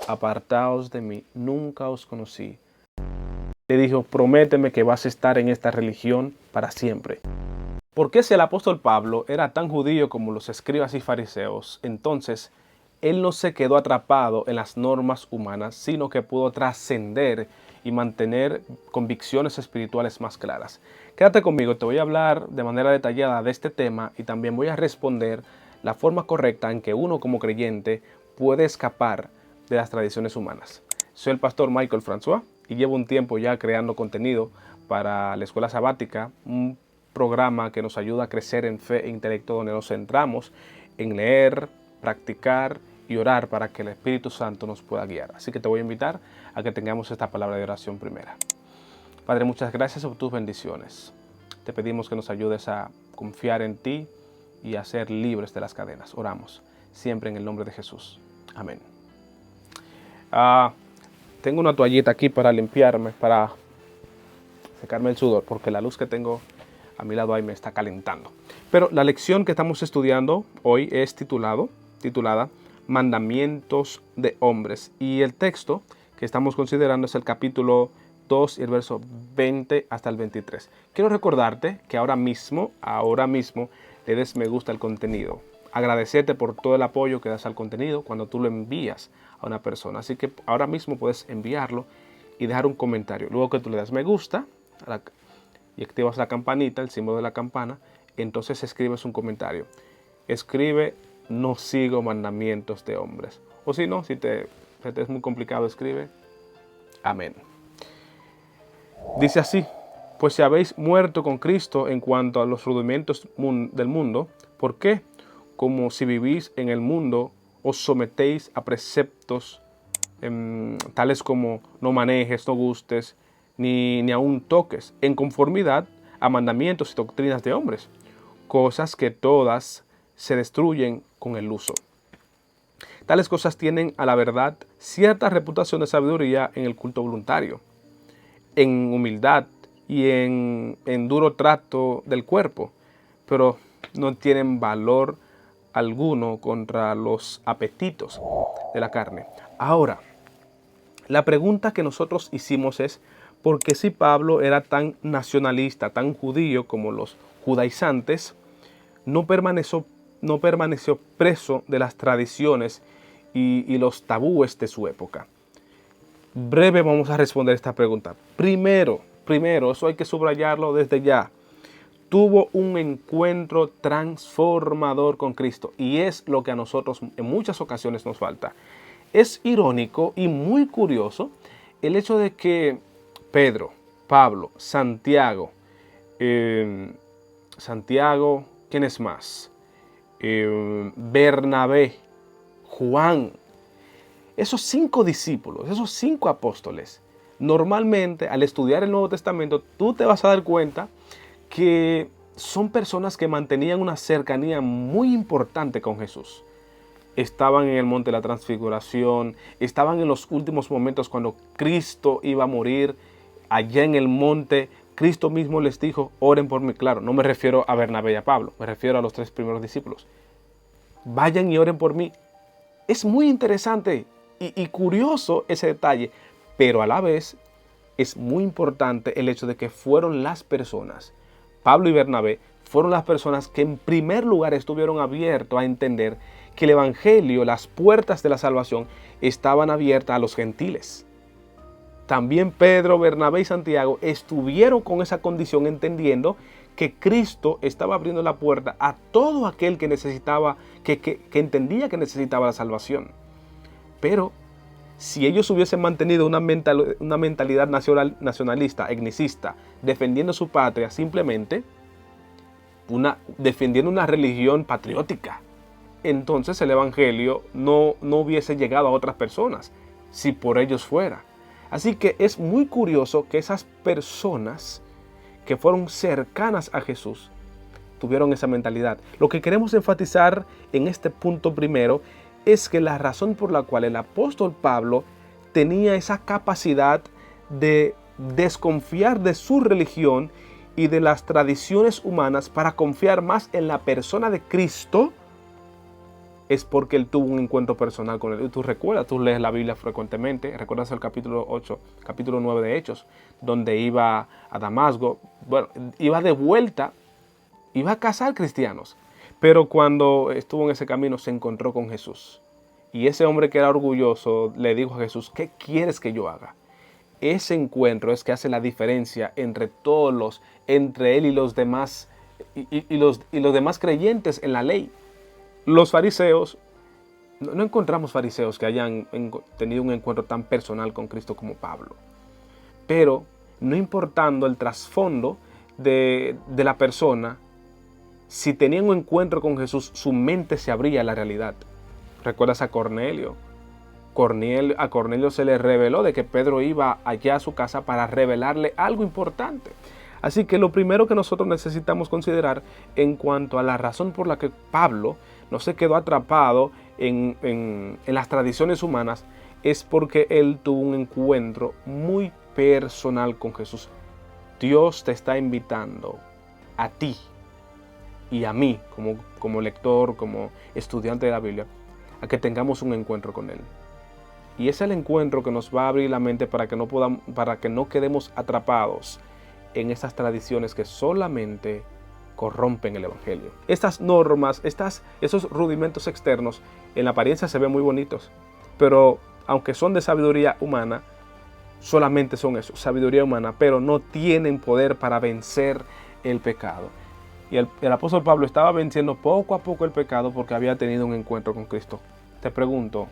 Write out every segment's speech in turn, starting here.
apartaos de mí, nunca os conocí. Le dijo, prométeme que vas a estar en esta religión para siempre. Porque si el apóstol Pablo era tan judío como los escribas y fariseos, entonces él no se quedó atrapado en las normas humanas, sino que pudo trascender y mantener convicciones espirituales más claras. Quédate conmigo, te voy a hablar de manera detallada de este tema y también voy a responder la forma correcta en que uno como creyente puede escapar de las tradiciones humanas. Soy el pastor Michael François y llevo un tiempo ya creando contenido para la escuela sabática, un programa que nos ayuda a crecer en fe e intelecto, donde nos centramos en leer, practicar y orar para que el Espíritu Santo nos pueda guiar. Así que te voy a invitar a que tengamos esta palabra de oración primera. Padre, muchas gracias por tus bendiciones. Te pedimos que nos ayudes a confiar en ti y a ser libres de las cadenas. Oramos siempre en el nombre de Jesús. Amén. Tengo una toallita aquí para limpiarme, para secarme el sudor, porque la luz que tengo a mi lado ahí me está calentando. Pero la lección que estamos estudiando hoy es titulada Mandamientos de hombres. Y el texto que estamos considerando es el capítulo 2 y el verso 20 hasta el 23. Quiero recordarte que ahora mismo le des me gusta al contenido. Agradecerte por todo el apoyo que das al contenido cuando tú lo envías a una persona. Así que ahora mismo puedes enviarlo y dejar un comentario. Luego que tú le das me gusta y activas la campanita, el símbolo de la campana, entonces escribes un comentario. Escribe, no sigo mandamientos de hombres. O si no, si te es muy complicado, escribe, amén. Dice así, pues si habéis muerto con Cristo en cuanto a los rudimentos del mundo, ¿por qué? Como si vivís en el mundo, os sometéis a preceptos tales como no manejes, no gustes, ni aún toques, en conformidad a mandamientos y doctrinas de hombres, cosas que todas se destruyen con el uso. Tales cosas tienen, a la verdad, cierta reputación de sabiduría en el culto voluntario, en humildad y en duro trato del cuerpo, pero no tienen valor alguno contra los apetitos de la carne. Ahora, la pregunta que nosotros hicimos es, ¿por qué si Pablo era tan nacionalista, tan judío como los judaizantes, no permaneció preso de las tradiciones y los tabúes de su época? Breve vamos a responder esta pregunta. Primero, eso hay que subrayarlo desde ya. Tuvo un encuentro transformador con Cristo y es lo que a nosotros en muchas ocasiones nos falta. Es irónico y muy curioso el hecho de que Pedro, Pablo, Santiago, ¿quién es más? Bernabé, Juan, esos 5 discípulos, esos 5 apóstoles, normalmente al estudiar el Nuevo Testamento tú te vas a dar cuenta que son personas que mantenían una cercanía muy importante con Jesús. Estaban en el monte de la transfiguración, estaban en los últimos momentos cuando Cristo iba a morir. Allá en el monte, Cristo mismo les dijo, oren por mí. Claro, no me refiero a Bernabé y a Pablo, me refiero a los 3 primeros discípulos. Vayan y oren por mí. Es muy interesante y curioso ese detalle, pero a la vez es muy importante el hecho de que fueron las personas, Pablo y Bernabé, fueron las personas que en primer lugar estuvieron abiertos a entender que el Evangelio, las puertas de la salvación, estaban abiertas a los gentiles. También Pedro, Bernabé y Santiago estuvieron con esa condición entendiendo que Cristo estaba abriendo la puerta a todo aquel que necesitaba, que entendía que necesitaba la salvación. Pero si ellos hubiesen mantenido una mentalidad nacionalista, etnicista, defendiendo su patria, simplemente defendiendo una religión patriótica, entonces el Evangelio no hubiese llegado a otras personas, si por ellos fuera. Así que es muy curioso que esas personas que fueron cercanas a Jesús tuvieron esa mentalidad. Lo que queremos enfatizar en este punto primero es que la razón por la cual el apóstol Pablo tenía esa capacidad de desconfiar de su religión y de las tradiciones humanas para confiar más en la persona de Cristo es porque él tuvo un encuentro personal con él. Y tú recuerdas, tú lees la Biblia frecuentemente, recuerdas el capítulo 8, capítulo 9 de Hechos, donde iba a Damasco, bueno, iba de vuelta, iba a cazar cristianos, pero cuando estuvo en ese camino se encontró con Jesús. Y ese hombre que era orgulloso le dijo a Jesús, ¿qué quieres que yo haga? Ese encuentro es que hace la diferencia entre él y los demás, y los demás creyentes en la ley. Los fariseos, no encontramos fariseos que hayan tenido un encuentro tan personal con Cristo como Pablo. Pero no importando el trasfondo de la persona, si tenían un encuentro con Jesús, su mente se abría a la realidad. ¿Recuerdas a Cornelio? A Cornelio se le reveló de que Pedro iba allá a su casa para revelarle algo importante. Así que lo primero que nosotros necesitamos considerar en cuanto a la razón por la que Pablo no se quedó atrapado en las tradiciones humanas es porque él tuvo un encuentro muy personal con Jesús. Dios te está invitando a ti y a mí como lector, como estudiante de la Biblia, a que tengamos un encuentro con Él. Y es el encuentro que nos va a abrir la mente para que no quedemos atrapados en estas tradiciones que solamente corrompen el Evangelio. Estas normas, esos rudimentos externos, en la apariencia se ven muy bonitos, pero aunque son de sabiduría humana, solamente son eso, sabiduría humana, pero no tienen poder para vencer el pecado. Y el apóstol Pablo estaba venciendo poco a poco el pecado porque había tenido un encuentro con Cristo. Te pregunto,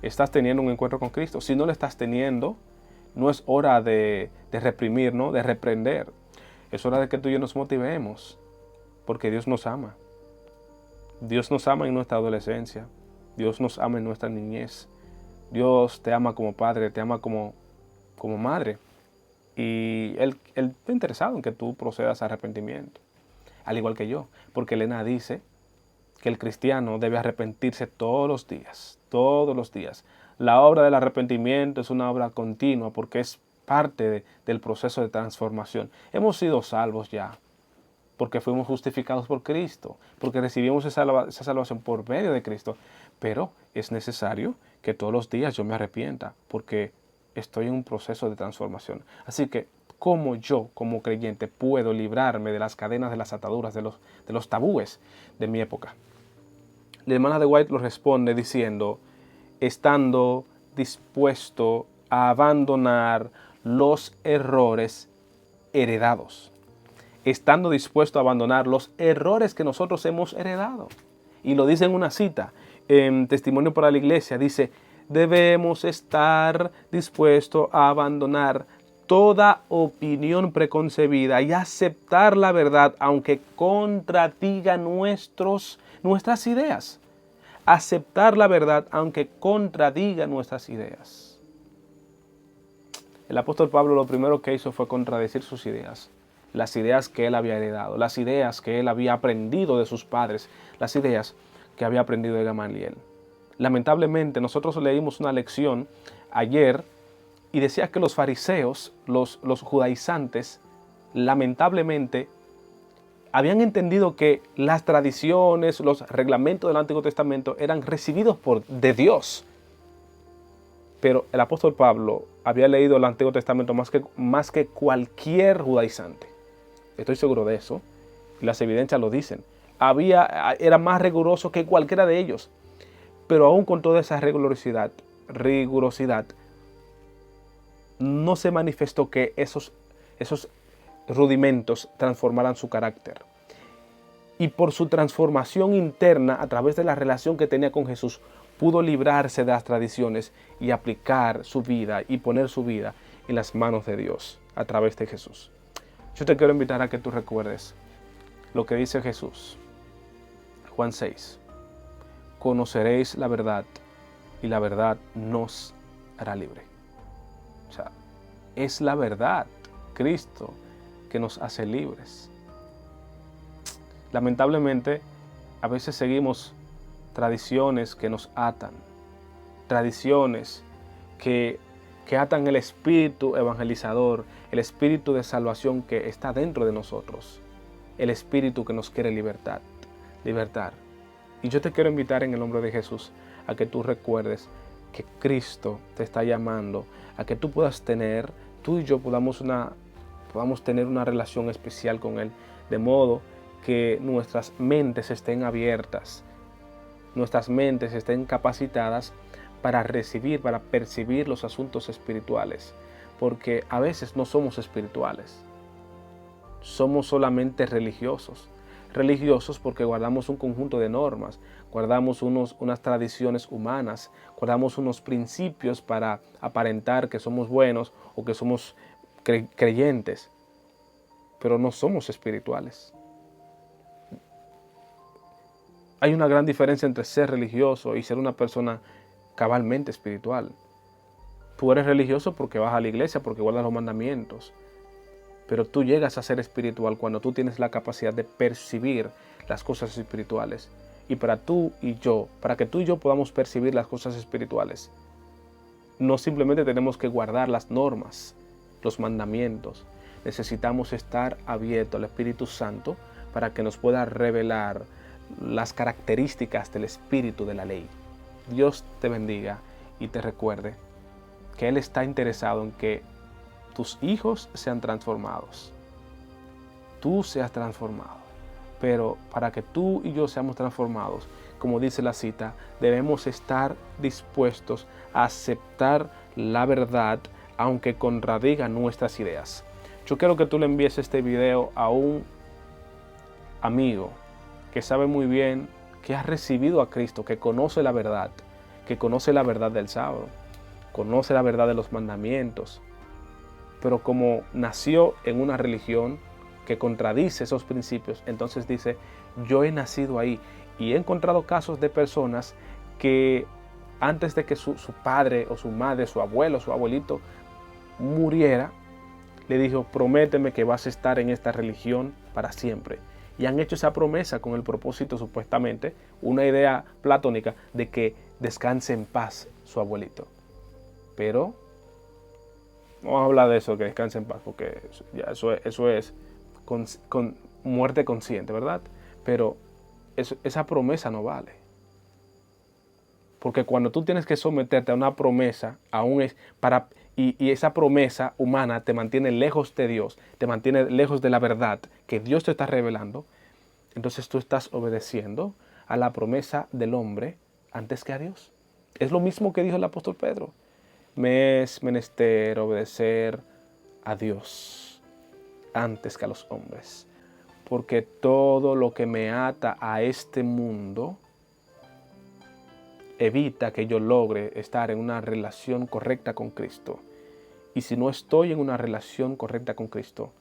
¿estás teniendo un encuentro con Cristo? Si no lo estás teniendo, no es hora de reprimir, ¿no? De reprender. Es hora de que tú y yo nos motivemos, porque Dios nos ama. Dios nos ama en nuestra adolescencia. Dios nos ama en nuestra niñez. Dios te ama como padre, te ama como madre. Y Él está interesado en que tú procedas a arrepentimiento. Al igual que yo, porque Elena dice que el cristiano debe arrepentirse todos los días, todos los días. La obra del arrepentimiento es una obra continua porque es parte del proceso de transformación. Hemos sido salvos ya, porque fuimos justificados por Cristo, porque recibimos esa salvación por medio de Cristo, pero es necesario que todos los días yo me arrepienta, porque estoy en un proceso de transformación. Así que, ¿cómo yo, como creyente, puedo librarme de las cadenas, de las ataduras, de los tabúes de mi época? La hermana de White lo responde diciendo, estando dispuesto a abandonar los errores heredados. Estando dispuesto a abandonar los errores que nosotros hemos heredado. Y lo dice en una cita, en Testimonio para la Iglesia, dice, debemos estar dispuestos a abandonar toda opinión preconcebida y aceptar la verdad aunque contradiga nuestras ideas. Aceptar la verdad aunque contradiga nuestras ideas. El apóstol Pablo lo primero que hizo fue contradecir sus ideas. Las ideas que él había heredado, las ideas que él había aprendido de sus padres, las ideas que había aprendido de Gamaliel. Lamentablemente nosotros leímos una lección ayer y decía que los fariseos, los judaizantes, lamentablemente habían entendido que las tradiciones, los reglamentos del Antiguo Testamento eran recibidos de Dios. Pero el apóstol Pablo había leído el Antiguo Testamento más que cualquier judaizante. Estoy seguro de eso. Y las evidencias lo dicen. Era más riguroso que cualquiera de ellos. Pero aún con toda esa rigurosidad, no se manifestó que esos rudimentos transformaran su carácter. Y por su transformación interna, a través de la relación que tenía con Jesús, pudo librarse de las tradiciones y aplicar su vida y poner su vida en las manos de Dios a través de Jesús. Yo te quiero invitar a que tú recuerdes lo que dice Jesús. Juan 6. Conoceréis la verdad y la verdad nos hará libre. O sea, es la verdad, Cristo, que nos hace libres. Lamentablemente, a veces seguimos tradiciones que nos atan, tradiciones que atan el espíritu evangelizador, el espíritu de salvación que está dentro de nosotros, el espíritu que nos quiere libertar. Y yo te quiero invitar en el nombre de Jesús a que tú recuerdes que Cristo te está llamando a que tú y yo podamos tener una relación especial con Él, de modo que nuestras mentes estén abiertas, nuestras mentes estén capacitadas para recibir, para percibir los asuntos espirituales, porque a veces no somos espirituales, somos solamente religiosos. Religiosos porque guardamos un conjunto de normas, guardamos unas tradiciones humanas, guardamos unos principios para aparentar que somos buenos o que somos creyentes, pero no somos espirituales. Hay una gran diferencia entre ser religioso y ser una persona cabalmente espiritual. Tú eres religioso porque vas a la iglesia, porque guardas los mandamientos, pero tú llegas a ser espiritual cuando tú tienes la capacidad de percibir las cosas espirituales. Y para que tú y yo podamos percibir las cosas espirituales, no simplemente tenemos que guardar las normas, los mandamientos. Necesitamos estar abiertos al Espíritu Santo para que nos pueda revelar las características del espíritu de la ley. Dios te bendiga y te recuerde que Él está interesado en que tus hijos sean transformados. Tú seas transformado. Pero para que tú y yo seamos transformados, como dice la cita, debemos estar dispuestos a aceptar la verdad, aunque contradiga nuestras ideas. Yo quiero que tú le envíes este video a un amigo que sabe muy bien, que ha recibido a Cristo, que conoce la verdad del sábado, conoce la verdad de los mandamientos, pero como nació en una religión que contradice esos principios, entonces dice, yo he nacido ahí. Y he encontrado casos de personas que antes de que su padre o su madre, su abuelo, su abuelito muriera, le dijo, prométeme que vas a estar en esta religión para siempre. Y han hecho esa promesa con el propósito, supuestamente, una idea platónica, de que descanse en paz su abuelito. Pero no vamos a hablar de eso, que descanse en paz, porque ya eso es con muerte consciente, ¿verdad? Pero esa promesa no vale. Porque cuando tú tienes que someterte a una promesa, y esa promesa humana te mantiene lejos de Dios, te mantiene lejos de la verdad que Dios te está revelando, entonces tú estás obedeciendo a la promesa del hombre antes que a Dios. Es lo mismo que dijo el apóstol Pedro. Me es menester obedecer a Dios antes que a los hombres, porque todo lo que me ata a este mundo evita que yo logre estar en una relación correcta con Cristo. Y si no estoy en una relación correcta con Cristo,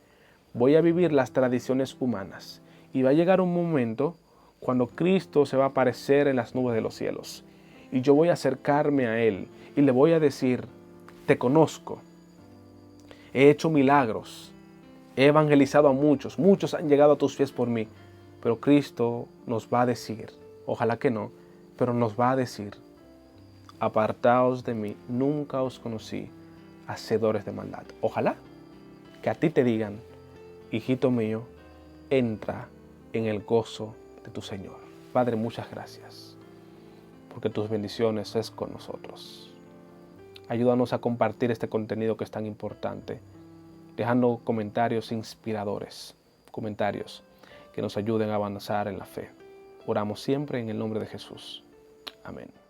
voy a vivir las tradiciones humanas. Y va a llegar un momento cuando Cristo se va a aparecer en las nubes de los cielos. Y yo voy a acercarme a Él y le voy a decir, te conozco, he hecho milagros, he evangelizado a muchos, muchos han llegado a tus pies por mí. Pero Cristo nos va a decir, ojalá que no, pero nos va a decir, apartaos de mí, nunca os conocí, hacedores de maldad. Ojalá que a ti te digan, hijito mío, entra en el gozo de tu Señor. Padre, muchas gracias, porque tus bendiciones es con nosotros. Ayúdanos a compartir este contenido que es tan importante, dejando comentarios inspiradores, comentarios que nos ayuden a avanzar en la fe. Oramos siempre en el nombre de Jesús. Amén.